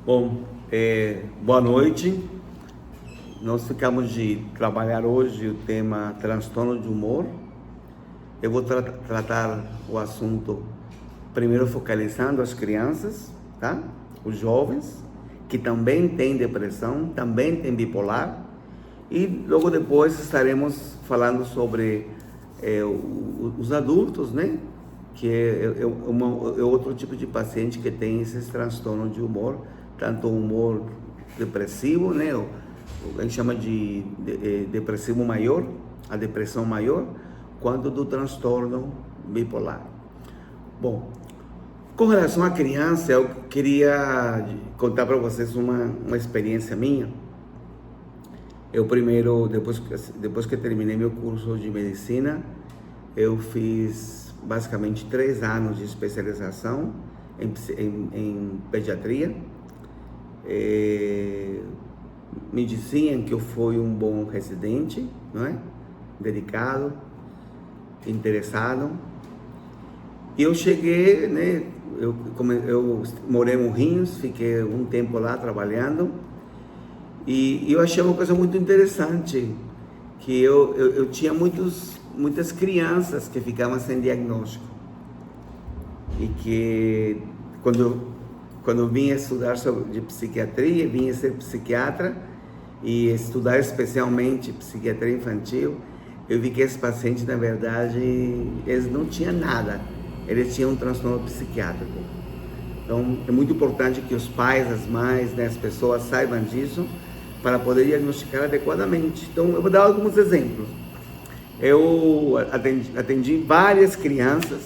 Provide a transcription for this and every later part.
Bom, boa noite. Nós ficamos de trabalhar hoje o tema transtorno de humor. Eu vou tratar o assunto primeiro focalizando as crianças, tá? Os jovens, que também têm depressão, também têm bipolar. E logo depois estaremos falando sobre os adultos, né? Que é outro tipo de paciente que tem esses transtornos de humor, tanto o humor depressivo, né? A gente chama de depressivo maior, a depressão maior, quanto do transtorno bipolar. Bom, com relação à criança, eu queria contar para vocês uma experiência minha. Eu primeiro, depois que terminei meu curso de medicina, eu fiz basicamente 3 anos de especialização em pediatria. Me diziam que eu fui um bom residente, não é? Dedicado, interessado. E eu cheguei, né? Eu morei em Morrinhos, fiquei um tempo lá trabalhando. E eu achei uma coisa muito interessante, que eu tinha muitas crianças que ficavam sem diagnóstico. E que quando eu vinha estudar sobre psiquiatria, vinha ser psiquiatra e estudar especialmente psiquiatria infantil, eu vi que esses pacientes, na verdade, eles não tinham nada, eles tinham um transtorno psiquiátrico. Então, é muito importante que os pais, as mães, né, as pessoas saibam disso, para poder diagnosticar adequadamente. Então, eu vou dar alguns exemplos. Eu atendi várias crianças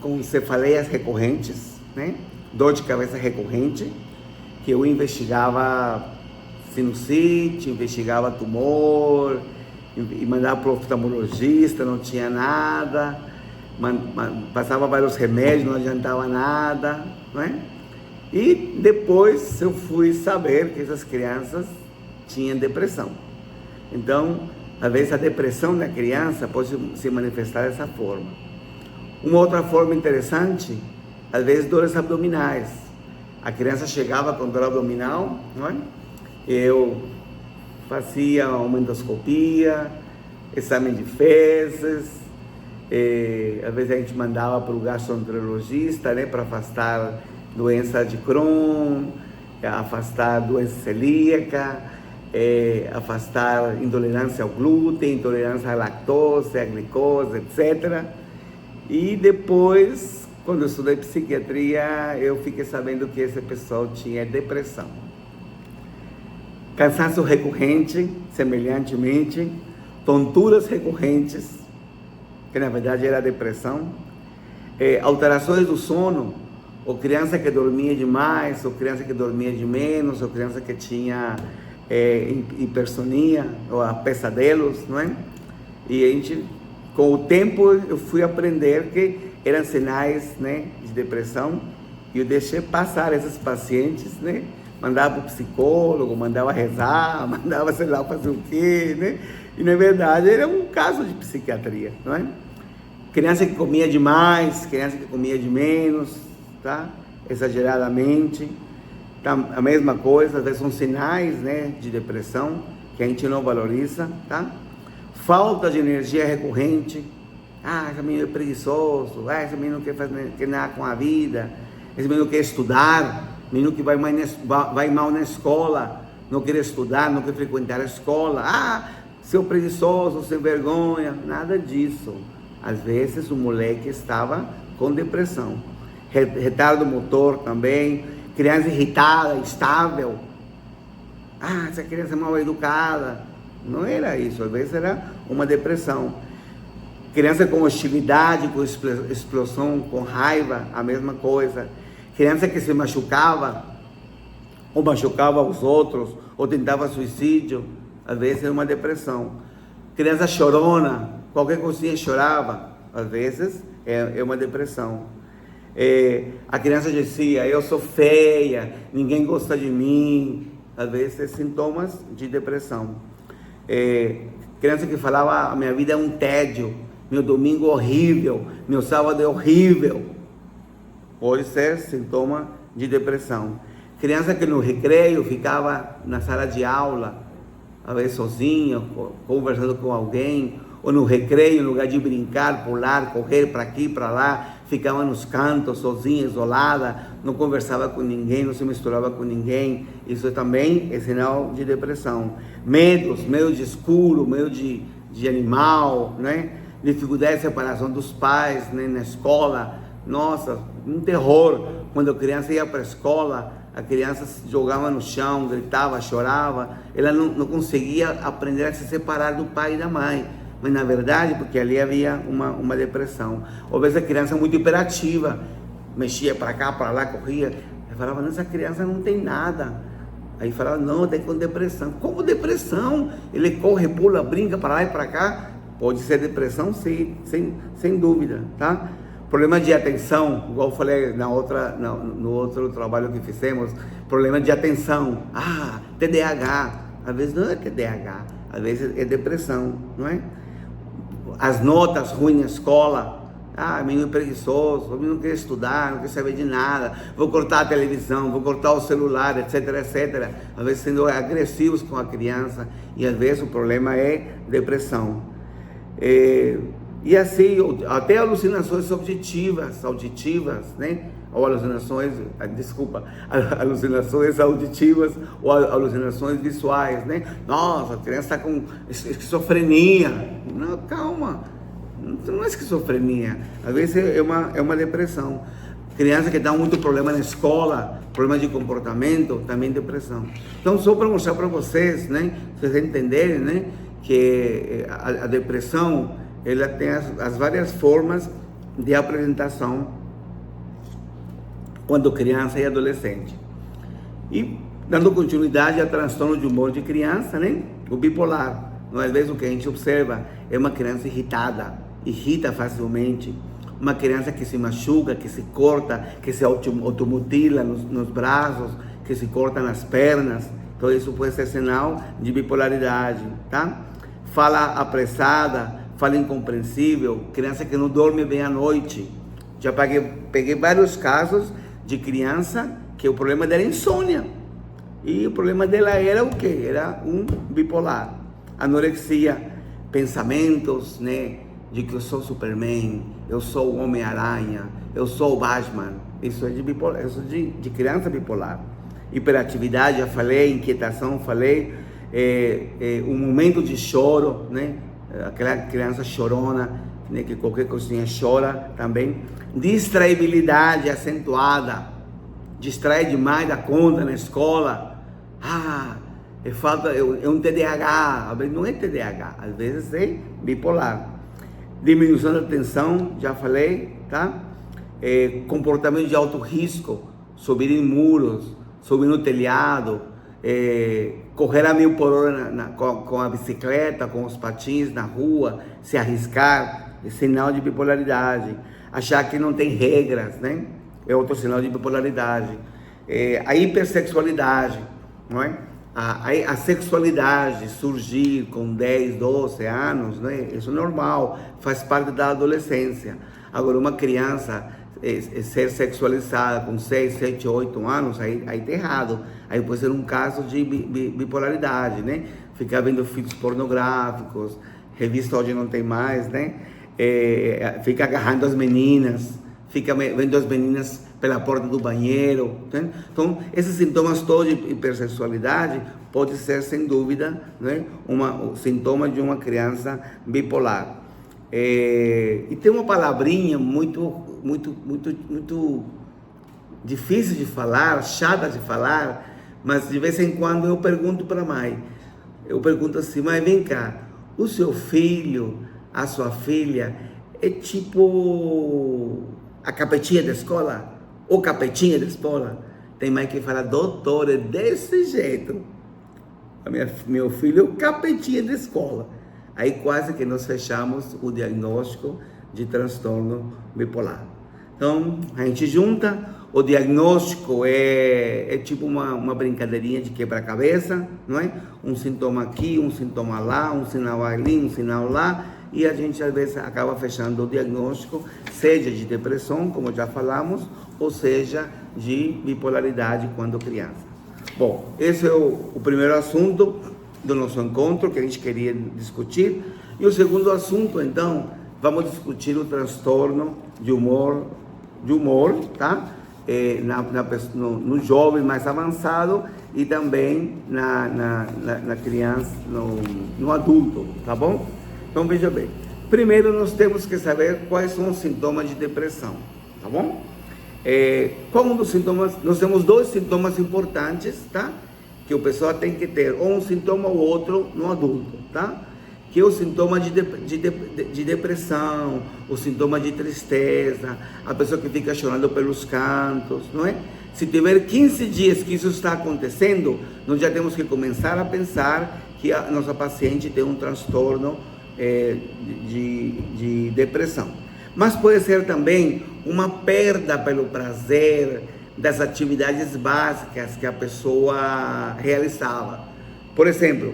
com cefaleias recorrentes, né? Dor de cabeça recorrente, que eu investigava sinusite, investigava tumor, e mandava para o oftalmologista, não tinha nada, passava vários remédios, não adiantava nada, não é? E depois eu fui saber que essas crianças tinham depressão. Então, às vezes a depressão da criança pode se manifestar dessa forma. Uma outra forma interessante, às vezes dores abdominais. A criança chegava com dor abdominal, não é? Eu fazia uma endoscopia, exame de fezes, às vezes a gente mandava para o gastroenterologista, né, para afastar doença de Crohn, afastar doença celíaca, afastar intolerância ao glúten, intolerância à lactose, à glicose, etc. E depois, quando eu estudei psiquiatria, eu fiquei sabendo que esse pessoal tinha depressão. Cansaço recorrente, semelhantemente, tonturas recorrentes, que na verdade era depressão, alterações do sono, ou criança que dormia demais, ou criança que dormia de menos, ou criança que tinha hipersonia, ou pesadelos, não é? E a gente, com o tempo, eu fui aprender que eram sinais, né, de depressão, e eu deixei passar esses pacientes, né? Mandava para o psicólogo, mandava rezar, mandava sei lá fazer o quê, né? E na verdade era um caso de psiquiatria, não é? Criança que comia demais, criança que comia de menos, tá? Exageradamente. Tá? A mesma coisa, às vezes são sinais, né, de depressão que a gente não valoriza, tá? Falta de energia recorrente. Esse menino é preguiçoso, esse menino não quer nada com a vida, esse menino não quer estudar, menino que vai mal na escola, não quer estudar, não quer frequentar a escola, seu preguiçoso, sem vergonha, nada disso. Às vezes o moleque estava com depressão, retardo motor também, criança irritada, instável, essa criança é mal educada. Não era isso, às vezes era uma depressão. Criança com hostilidade, com explosão, com raiva, a mesma coisa. Criança que se machucava, ou machucava os outros, ou tentava suicídio, às vezes era uma depressão. Criança chorona, qualquer coisinha chorava, às vezes é uma depressão. A criança dizia, eu sou feia, ninguém gosta de mim, às vezes é sintomas de depressão. Criança que falava, a minha vida é um tédio, meu domingo é horrível, meu sábado é horrível, pode ser sintoma de depressão. criança que no recreio ficava na sala de aula, às vezes sozinho, conversando com alguém, ou no recreio, no lugar de brincar, pular, correr para aqui, para lá, ficava nos cantos, sozinha, isolada, não conversava com ninguém, não se misturava com ninguém. Isso também é sinal de depressão. Medo de escuro, medo de animal, né? Dificuldade de separação dos pais, né? Na escola. Nossa, um terror. Quando a criança ia para a escola, a criança se jogava no chão, gritava, chorava. Ela não conseguia aprender a se separar do pai e da mãe. Mas na verdade, porque ali havia uma depressão. Ou vezes a criança muito hiperativa, mexia para cá, para lá, corria. Eu falava, não, essa criança não tem nada. Aí falava, não, tem com depressão. Como depressão? Ele corre, pula, brinca para lá e para cá. Pode ser depressão, sim, sem dúvida, tá? Problema de atenção, igual eu falei no outro trabalho que fizemos, problema de atenção. TDAH. Às vezes não é TDAH, às vezes é depressão, não é? As notas ruins na escola, menino preguiçoso, o menino não quer estudar, não quer saber de nada, vou cortar a televisão, vou cortar o celular, etc, etc. Às vezes sendo agressivos com a criança, e às vezes o problema é depressão. E assim, até alucinações auditivas, né? Ou alucinações auditivas ou alucinações visuais, né? Nossa, a criança está com esquizofrenia. Não, calma, não é esquizofrenia, às vezes é uma depressão. Criança que dá muito problema na escola, problema de comportamento, também depressão. Então, só para mostrar para vocês, né? Vocês entenderem, né? Que a depressão, ela tem as várias formas de apresentação quando criança e adolescente. E dando continuidade a transtorno de humor de criança, né? O bipolar. Às vezes o que a gente observa é uma criança irrita facilmente, uma criança que se machuca, que se corta, que se automutila nos braços, que se corta nas pernas. Então isso pode ser sinal de bipolaridade, tá? Fala apressada, fala incompreensível, criança que não dorme bem à noite. Já peguei vários casos de criança que o problema dela era insônia. E o problema dela era o quê? Era um bipolar. Anorexia, pensamentos, né? De que eu sou Superman, eu sou o Homem-Aranha, eu sou o Batman. Isso é de bipolar, isso é de criança bipolar. Hiperatividade, já falei, inquietação, falei, um momento de choro, né? Aquela criança chorona, né? Que qualquer coisinha chora também. Distraibilidade acentuada, distrai demais da conta na escola. É um TDAH, às vezes não é TDAH, às vezes é bipolar. Diminuição da atenção, já falei, tá? Comportamento de alto risco, subir em muros, subir no telhado, correr a 1000 por hora com a bicicleta, com os patins na rua, se arriscar, é sinal de bipolaridade. Achar que não tem regras, né? É outro sinal de bipolaridade. A hipersexualidade, não é? A sexualidade surgir com 10, 12 anos, né? Isso é normal, faz parte da adolescência. Agora, uma criança ser sexualizada com 6, 7, 8 anos, aí tá errado. Aí pode ser um caso de bipolaridade, né? Ficar vendo filmes pornográficos, revista hoje não tem mais, né? Fica agarrando as meninas, fica vendo as meninas pela porta do banheiro, né? Então, esses sintomas todos de hipersexualidade pode ser, sem dúvida, né, um sintoma de uma criança bipolar. E tem uma palavrinha muito difícil de falar, chata de falar, mas de vez em quando eu pergunto para a mãe, assim, mãe, vem cá, o seu filho, a sua filha, é tipo a capetinha da escola? Ou capetinha da escola? Tem mãe que fala, doutor, é desse jeito. Meu filho é o capetinha da escola. Aí quase que nós fechamos o diagnóstico de transtorno bipolar. Então, a gente junta, o diagnóstico é tipo uma brincadeirinha de quebra-cabeça, não é? Um sintoma aqui, um sintoma lá, um sinal ali, um sinal lá, e a gente às vezes acaba fechando o diagnóstico, seja de depressão, como já falamos, ou seja de bipolaridade quando criança. Bom, esse é o primeiro assunto do nosso encontro que a gente queria discutir. E o segundo assunto, então, vamos discutir o transtorno de humor, tá? No jovem mais avançado e também na criança, no adulto, tá bom? Então veja bem, primeiro nós temos que saber quais são os sintomas de depressão, tá bom? Qual um dos sintomas? Nós temos dois sintomas importantes, tá? Que a pessoa tem que ter, ou um sintoma ou outro no adulto, tá? Que é o sintoma de depressão, o sintoma de tristeza, a pessoa que fica chorando pelos cantos, não é? Se tiver 15 dias que isso está acontecendo, nós já temos que começar a pensar que a nossa paciente tem um transtorno de depressão. Mas pode ser também uma perda pelo prazer das atividades básicas que a pessoa realizava. Por exemplo,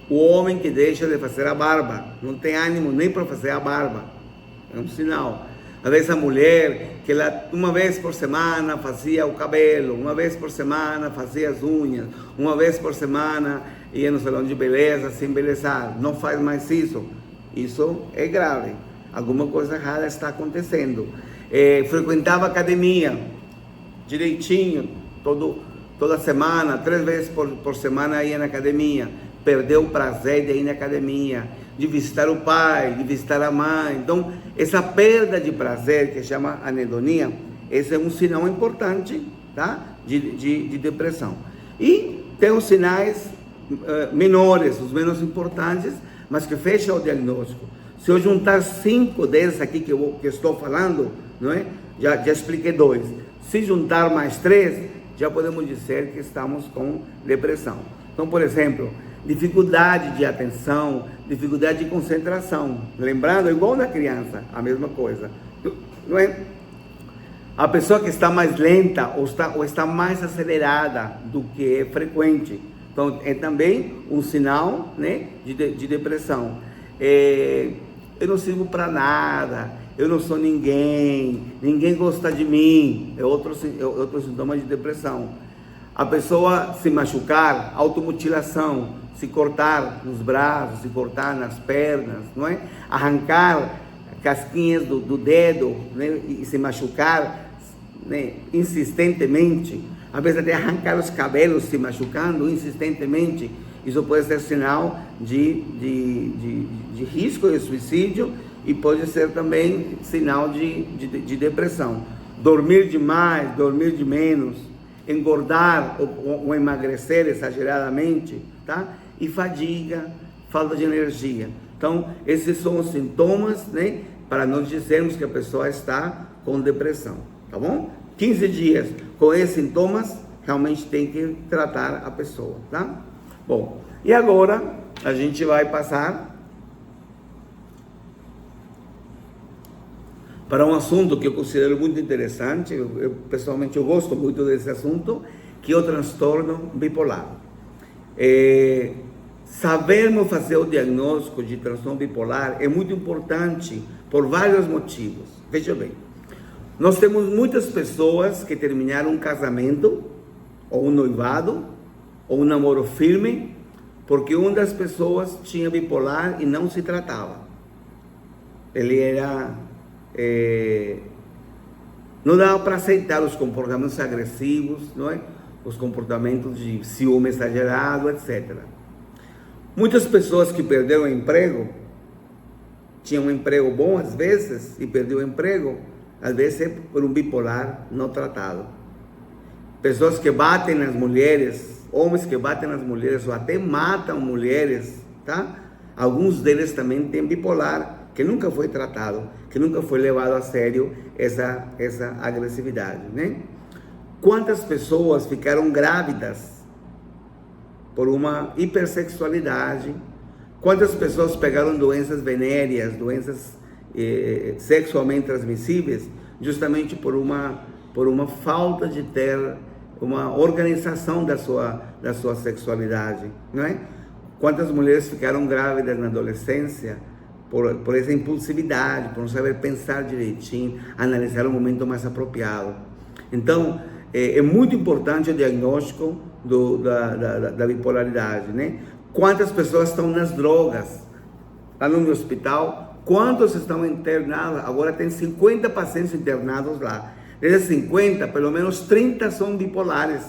o homem que deixa de fazer a barba, não tem ânimo nem para fazer a barba, é um sinal. Às vezes a mulher, que ela uma vez por semana fazia o cabelo, uma vez por semana fazia as unhas, uma vez por semana ia no salão de beleza se embelezar, não faz mais isso. Isso é grave, alguma coisa errada está acontecendo. Frequentava academia direitinho, toda semana, 3 vezes por semana ia na academia, perdeu o prazer de ir na academia, de visitar o pai, de visitar a mãe. Então, essa perda de prazer, que chama anedonia, esse é um sinal importante, tá? de depressão. E tem os sinais menores, os menos importantes, mas que fecham o diagnóstico. Se eu juntar 5 desses aqui que eu estou falando, não é? Já expliquei 2. Se juntar mais 3, já podemos dizer que estamos com depressão. Então, por exemplo, dificuldade de atenção, dificuldade de concentração. Lembrando, igual na criança, a mesma coisa. Não é? A pessoa que está mais lenta ou está mais acelerada do que é frequente. Então, é também um sinal, né, de depressão. Eu não sirvo para nada, eu não sou ninguém gosta de mim. É outro sintoma de depressão. A pessoa se machucar, automutilação, se cortar nos braços, se cortar nas pernas, não é? Arrancar casquinhas do dedo, né? E se machucar, né? Insistentemente, às vezes até arrancar os cabelos se machucando insistentemente, isso pode ser sinal de risco de suicídio e pode ser também sinal de depressão. Dormir demais, dormir de menos, engordar ou emagrecer exageradamente, tá? E fadiga, falta de energia. Então, esses são os sintomas, né, para nós dizermos que a pessoa está com depressão, tá bom? 15 dias com esses sintomas, realmente tem que tratar a pessoa, tá? Bom, e agora a gente vai passar para um assunto que eu considero muito interessante. Pessoalmente eu gosto muito desse assunto, que é o transtorno bipolar. Sabermos fazer o diagnóstico de transtorno bipolar é muito importante por vários motivos. Veja bem, nós temos muitas pessoas que terminaram um casamento, ou um noivado, ou um namoro firme, porque uma das pessoas tinha bipolar e não se tratava. Ele era... não dava para aceitar os comportamentos agressivos, não é? Os comportamentos de ciúme exagerado, etc. Muitas pessoas que perderam o emprego, tinham um emprego bom às vezes e perdeu o emprego, às vezes é por um bipolar não tratado. Pessoas que batem nas mulheres, homens que batem nas mulheres ou até matam mulheres, tá? Alguns deles também têm bipolar, que nunca foi tratado, que nunca foi levado a sério essa agressividade, né? Quantas pessoas ficaram grávidas por uma hipersexualidade? Quantas pessoas pegaram doenças venéreas, doenças sexualmente transmissíveis, justamente por uma falta de ter uma organização da sua sexualidade, não é? Quantas mulheres ficaram grávidas na adolescência por essa impulsividade, por não saber pensar direitinho, analisar o momento mais apropriado. Então, é muito importante o diagnóstico da bipolaridade, né? Quantas pessoas estão nas drogas? Lá no meu hospital, quantos estão internados? Agora tem 50 pacientes internados lá. Desses 50, pelo menos 30 são bipolares.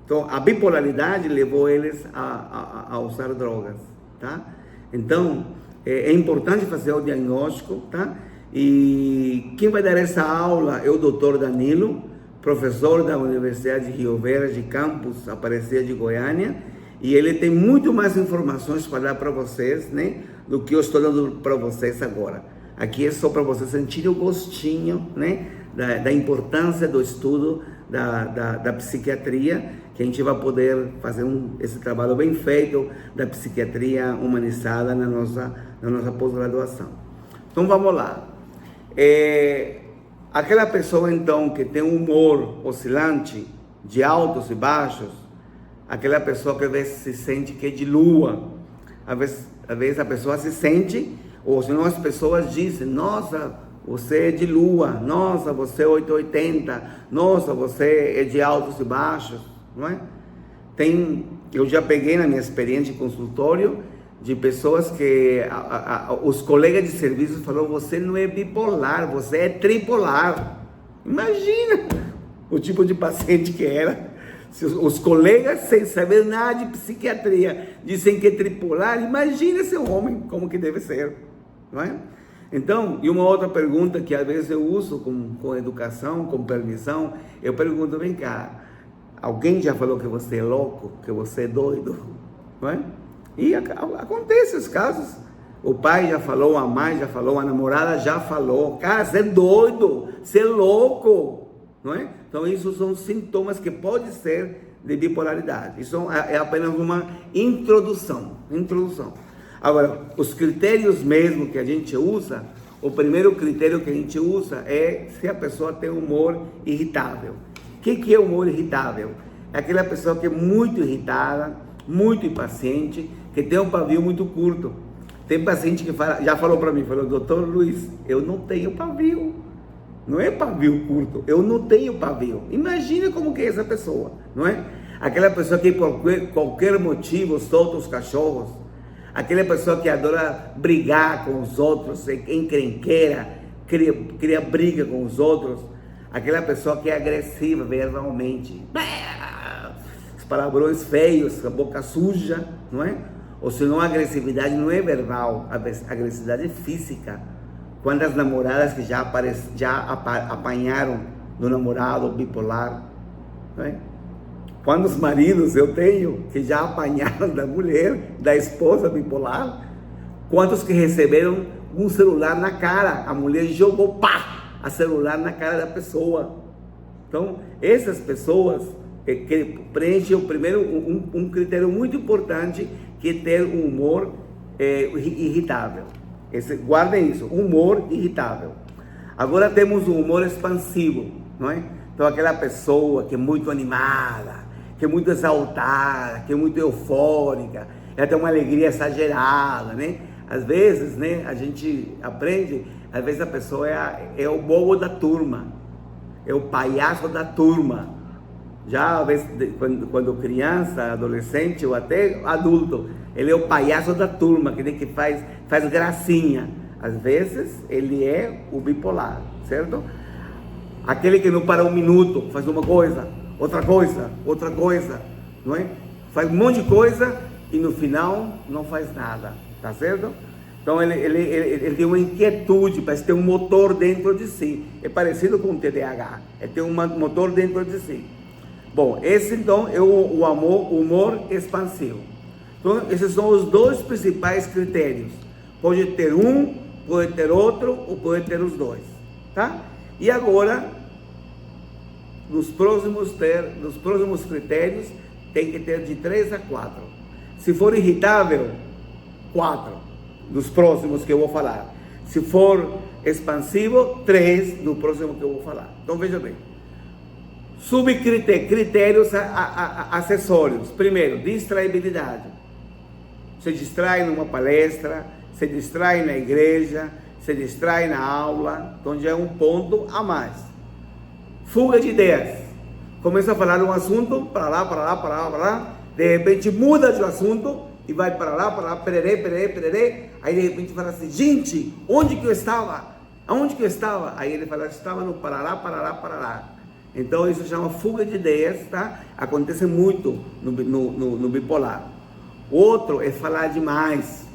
Então, a bipolaridade levou eles a usar drogas, tá? Então, é importante fazer o diagnóstico, tá? E quem vai dar essa aula é o Dr. Danilo, professor da Universidade de Rio Verde, campus Aparecida de Goiânia, e ele tem muito mais informações para dar para vocês, né, do que eu estou dando para vocês agora. Aqui é só para vocês sentirem o gostinho, né, da importância do estudo da psiquiatria, que a gente vai poder fazer esse trabalho bem feito da psiquiatria humanizada na nossa pós-graduação. Então vamos lá. Aquela pessoa então que tem um humor oscilante, de altos e baixos, aquela pessoa que às vezes se sente que é de lua, às vezes a pessoa se sente, ou senão as pessoas dizem, nossa, você é de lua, nossa, você é 880, nossa, você é de altos e baixos, não é? Eu já peguei na minha experiência de consultório, de pessoas que os colegas de serviço falaram, você não é bipolar, você é tripolar. Imagina o tipo de paciente que era. Os colegas, sem saber nada de psiquiatria, dizem que é tripolar. Imagina esse homem, como que deve ser, não é? Então, e uma outra pergunta que às vezes eu uso com educação, com permissão, eu pergunto, vem cá, alguém já falou que você é louco, que você é doido, não é? E acontece esses casos. O pai já falou, a mãe já falou, a namorada já falou. Cara, você é doido, você é louco, não é? Então, isso são sintomas que podem ser de bipolaridade. Isso é apenas uma introdução. Agora, os critérios mesmo que a gente usa, o primeiro critério que a gente usa é se a pessoa tem humor irritável. O que é humor irritável? É aquela pessoa que é muito irritada, muito impaciente, que tem um pavio muito curto. Tem paciente que já falou para mim, doutor Luiz, eu não tenho pavio. Não é pavio curto, eu não tenho pavio. Imagina como que é essa pessoa, não é? Aquela pessoa que por qualquer motivo solta os cachorros. Aquela pessoa que adora brigar com os outros, é encrenqueira, cria briga com os outros. Aquela pessoa que é agressiva verbalmente. Os palavrões feios, a boca suja, não é? Ou senão a agressividade não é verbal, a agressividade é física. Quantas namoradas que já apanharam do namorado bipolar, não é? Quantos maridos eu tenho que já apanharam da mulher, da esposa bipolar? Quantos que receberam um celular na cara, a mulher jogou a celular na cara da pessoa. Então, essas pessoas que preenchem o primeiro, um critério muito importante, que é ter um humor irritável. Guardem isso, humor irritável. Agora temos o humor expansivo, não é? Então, aquela pessoa que é muito animada, que é muito exaltada, que é muito eufórica, ela tem uma alegria exagerada, né? Às vezes, né, a gente aprende, às vezes a pessoa é o bobo da turma, é o palhaço da turma. Já às vezes, quando criança, adolescente ou até adulto, ele é o palhaço da turma, que faz gracinha. Às vezes, ele é o bipolar, certo? Aquele que não para um minuto, faz uma coisa, outra coisa, não é? Faz um monte de coisa e no final não faz nada, tá certo? Então ele tem uma inquietude, parece ter um motor dentro de si. É parecido com o TDAH, ele tem um motor dentro de si. Bom, esse então é o humor expansivo. Então esses são os dois principais critérios. Pode ter um, pode ter outro ou pode ter os dois, tá? E agora, nos próximos critérios, tem que ter de 3 a 4. Se for irritável, 4 dos próximos que eu vou falar. Se for expansivo, 3 do próximo que eu vou falar. Então veja bem. Critérios acessórios. Primeiro, distraibilidade. Se distrai numa palestra, se distrai na igreja, se distrai na aula, então já é um ponto a mais. Fuga de ideias. começa a falar um assunto, para lá, de repente muda de assunto e vai para lá, pererê, aí de repente fala assim, gente, onde que eu estava? Aonde que eu estava? Aí ele fala, estava no Parará. Então isso chama fuga de ideias, tá? Acontece muito no bipolar. Outro é falar demais,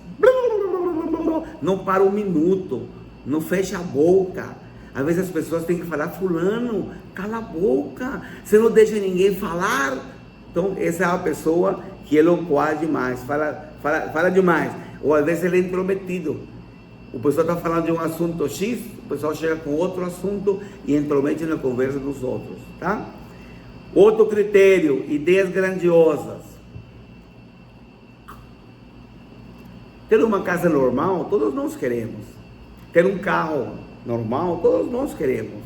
não para um minuto, não fecha a boca. Às vezes as pessoas têm que falar, fulano, cala a boca, você não deixa ninguém falar. Então essa é uma pessoa que é loquaz demais, fala demais, ou às vezes ele é intrometido. O pessoal está falando de um assunto X, o pessoal chega com outro assunto e intromete na conversa dos outros, tá? Outro critério, ideias grandiosas. Ter uma casa normal, todos nós queremos. Ter um carro normal, todos nós queremos.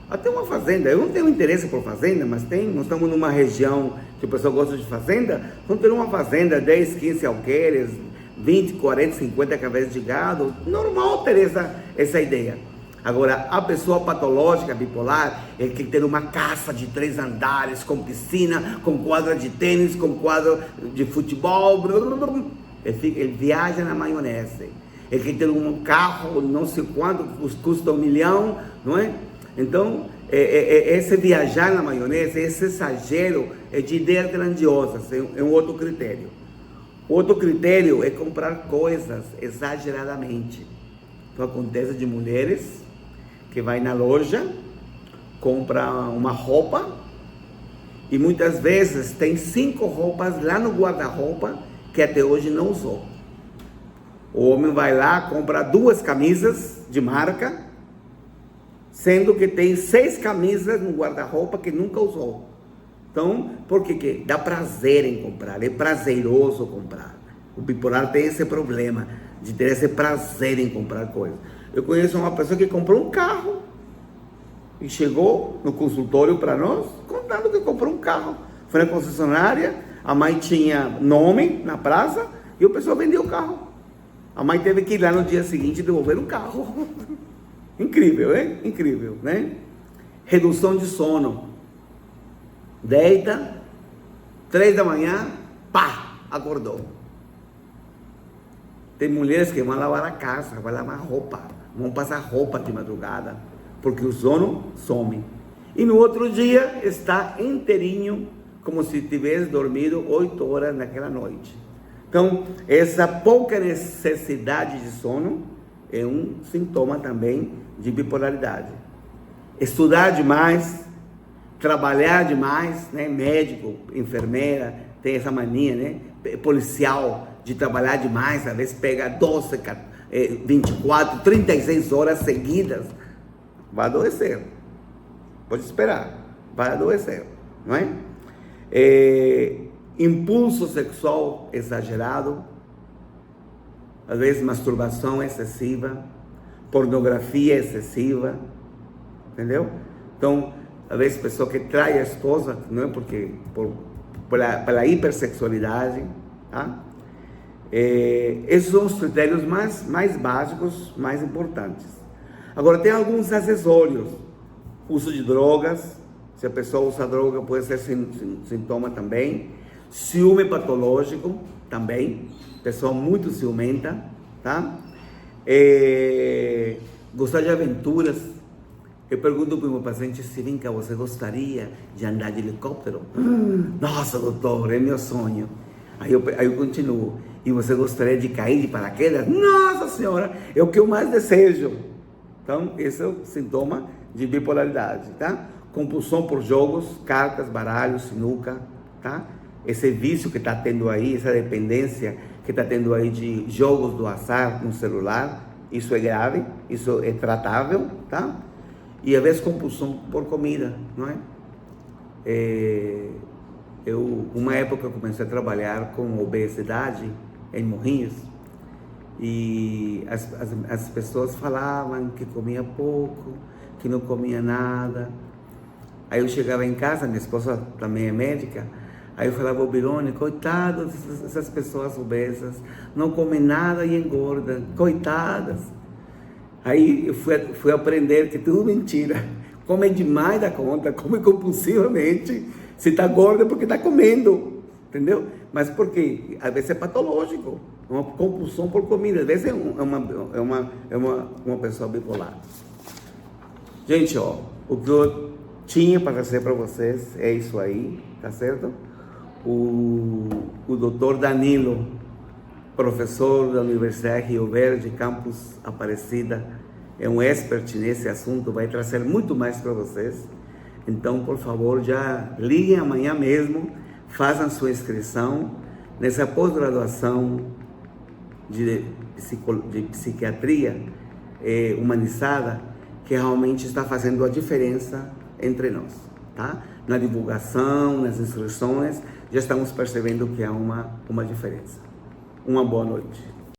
Até uma fazenda, eu não tenho interesse por fazenda, mas nós estamos numa região que o pessoal gosta de fazenda, vamos ter uma fazenda, 10, 15 alqueires, 20, 40, 50 cabeças de gado, normal ter essa ideia. Agora, a pessoa patológica, bipolar, ele quer ter uma casa de 3 andares, com piscina, com quadra de tênis, com quadra de futebol, ele viaja na maionese. Ele quer ter um carro, não sei quanto, custa 1 milhão, não é? Então, esse viajar na maionese, esse exagero é de ideias grandiosas, é um outro critério. Outro critério é comprar coisas exageradamente. Então acontece de mulheres que vai na loja, compra uma roupa e muitas vezes tem 5 roupas lá no guarda-roupa que até hoje não usou. O homem vai lá, compra 2 camisas de marca, sendo que tem 6 camisas no guarda-roupa que nunca usou. Então, por que dá prazer em comprar? É prazeroso comprar. O bipolar tem esse problema de ter esse prazer em comprar coisas. Eu conheço uma pessoa que comprou um carro e chegou no consultório para nós contando que comprou um carro. Foi na concessionária, a mãe tinha nome na praça e o pessoal vendeu o carro. A mãe teve que ir lá no dia seguinte devolver o carro. Incrível, hein? Incrível, né? Redução de sono. Deita, 3 da manhã, pá, acordou. Tem mulheres que vão lavar a casa, vão lavar roupa, vão passar roupa de madrugada, porque o sono some. E no outro dia está inteirinho, como se tivesse dormido 8 horas naquela noite. Então, essa pouca necessidade de sono é um sintoma também de bipolaridade. Estudar demais, trabalhar demais, né? Médico, enfermeira, tem essa mania, né? Policial, de trabalhar demais, às vezes pega 12, 24, 36 horas seguidas, vai adoecer. Pode esperar, vai adoecer, não é? Impulso sexual exagerado, às vezes masturbação excessiva, pornografia excessiva, entendeu? Então, às vezes pessoa que trai a esposa, não é porque pela hipersexualidade, tá? Esses são os critérios mais básicos, mais importantes. Agora tem alguns acessórios, uso de drogas, se a pessoa usa droga pode ser sintoma também, ciúme patológico também, pessoa muito ciumenta, tá? Gostar de aventuras. Eu pergunto para o meu paciente, se vem cá, você gostaria de andar de helicóptero? Nossa, doutor, é meu sonho. Aí eu continuo, e você gostaria de cair de paraquedas? Nossa senhora, é o que eu mais desejo. Então, esse é o sintoma de bipolaridade, tá? Compulsão por jogos, cartas, baralhos, sinuca, tá? Esse vício que está tendo aí, essa dependência que está tendo aí de jogos do azar no celular, isso é grave, isso é tratável, tá? E às vezes compulsão por comida, não é? Uma época eu comecei a trabalhar com obesidade em Morrinhos e as pessoas falavam que comia pouco, que não comia nada. Aí eu chegava em casa, minha esposa também é médica, aí eu falava, Birone, coitadas dessas pessoas obesas, não comem nada e engordam, coitadas. Aí eu fui aprender que tudo mentira. come demais da conta, come compulsivamente. Se está gordo é porque está comendo, entendeu? Mas porque às vezes é patológico, uma compulsão por comida, às vezes é uma pessoa bipolar. Gente, ó, o que eu tinha para trazer para vocês é isso aí, tá certo? O doutor Danilo, professor da Universidade Rio Verde, campus Aparecida, é um expert nesse assunto, vai trazer muito mais para vocês. Então, por favor, já liguem amanhã mesmo, façam sua inscrição nessa pós-graduação de psiquiatria humanizada, que realmente está fazendo a diferença entre nós, tá? Na divulgação, nas inscrições, já estamos percebendo que há uma diferença. Uma boa noite.